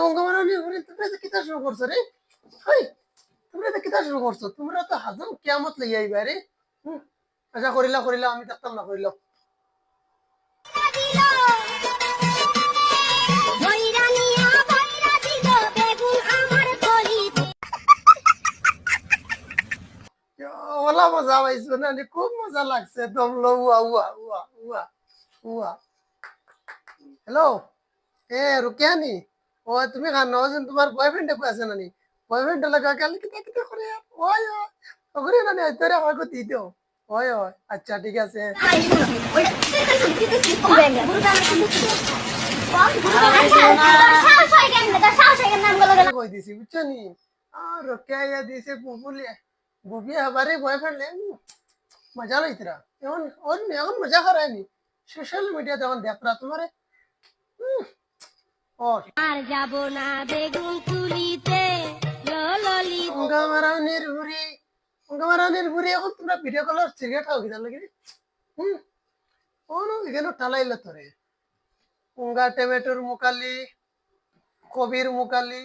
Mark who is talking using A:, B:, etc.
A: অঙ্গমারা নিয়ে ঘুরে তোমরা যে কিতা শুরু করছো রে? হাই, তোমরা তো কিতা শুরু করছো? তোমরা তো হাজম কিয়ামত লই আইবা রে। আচ্ছা করিলা করিলা, আমি থাকতাম না, করিল। ওলা মজা পাইছো না? খুব মজা লাগছে। দম লো, উয়া উয়া উয়া উয়া উয়া। হ্যালো, এ রুকিয়া নি? ও তুমি খান যেন তোমার বয়ফ্রেন্ডে কই আছে নানি? বয়ফ্রেন্ড লাগা কাল কিতা কিতা করে? ওই ওই ওগরে নানি তোরে আমাকে দি দিও। ওই ওই আচ্ছা ঠিক আছে। কই দিছি বুঝছো নি? আর রুকিয়া ইয়া দিছে বুবুলি। বুবি হবারে বয়ফ্রেন্ড মজা লইতরা। এখন এখন মজা করায়নি। সোশ্যাল মিডিয়াতে এখন দেখরা তোমারে। ও
B: আর যাব না বেগুন তুলিতে লললি
A: অঙ্গামারানির বুড়ি, অঙ্গামারানির বুড়ি এখন তোমরা ভিডিও কলার সিগারেট খাও কিনা লাগে? হুম, কোনো এখানে টালাইলে তোরে। অঙ্গা টমেটোর মুকালি, কবির মুকালি,